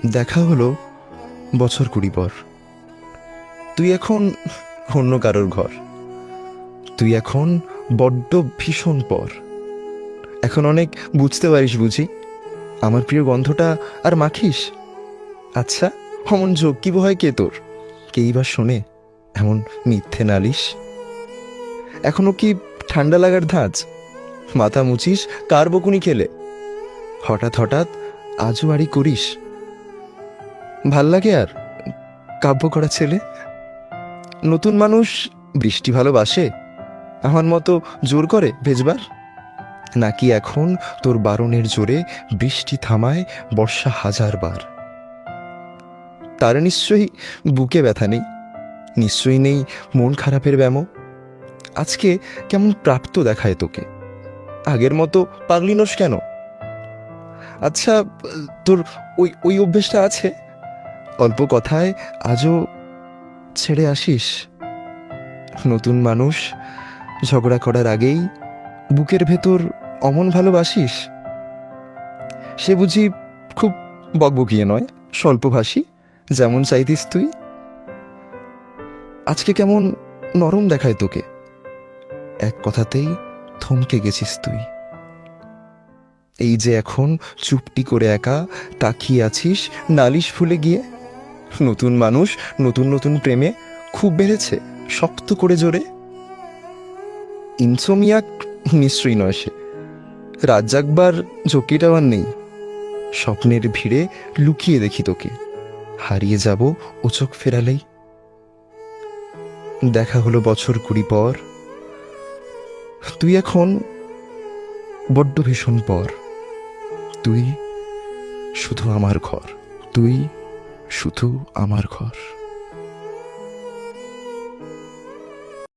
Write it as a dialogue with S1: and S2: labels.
S1: দেখা হলো বছর 20 পর। তুই এখন অন্য কারোর ঘর। তুই এখন বড্ড ভীষণ পর। এখন অনেক বুঝতে পারিস বুঝি, আমার প্রিয় গন্ধটা আর মাখিস। আচ্ছা, অমন ঝক্কি হয় কে তোর? কেই বা শোনে এমন মিথ্যে নালিশ? এখনো কি ঠান্ডা লাগার ধাঁচ? মাথা মুছিস কার বকুনি খেলে? হঠাৎ হঠাৎ আজও আড়ি করিস? ভাল লাগে আর কাব্য করা ছেলে? নতুন মানুষ বৃষ্টি ভালোবাসে আমার মতো জোর করে ভেজবার? নাকি এখন তোর বারণের জোরে বৃষ্টি থামায় বর্ষা 1000 বার? তার নিশ্চয়ই বুকে ব্যথা নেই, নিশ্চয়ই নেই মন খারাপের ব্যামো। আজকে কেমন প্রাপ্ত দেখায় তোকে, আগের মতো পাগলিনোস কেন? আচ্ছা, তোর ওই ওই অভ্যেসটা আছে, অল্প কথায় আজও ছেড়ে আসিস। নতুন মানুষ ঝগড়া করার আগেই বুকের ভেতর অমন ভালোবাসিস। সে বুঝি খুব বকবকিয়ে নয়, স্বল্পভাষী, যেমন চাইতিস তুই। আজকে কেমন নরম দেখায় তোকে, এক কথাতেই থমকে গেছিস তুই। এই যে এখন চুপটি করে একা তাকিয়ে আছিস নালিশ ভুলে গিয়ে। নতুন মানুষ, নতুন নতুন প্রেমে খুব বেড়েছে শক্ত করে জোরে। ইনসোমিয়াক নিশ্চয়ই নয় সে, রাত জাগবার ঝক্কিটাও আর নেই। স্বপ্নের ভিড়ে লুকিয়ে দেখি তোকে, হারিয়ে যাব ও চোখ ফেরালেই। দেখা হলো বছর 20 পর। তুই এখন বড্ড ভীষণ পর। তুই শুধু আমার ঘর, তুই শুধু আমার ঘর।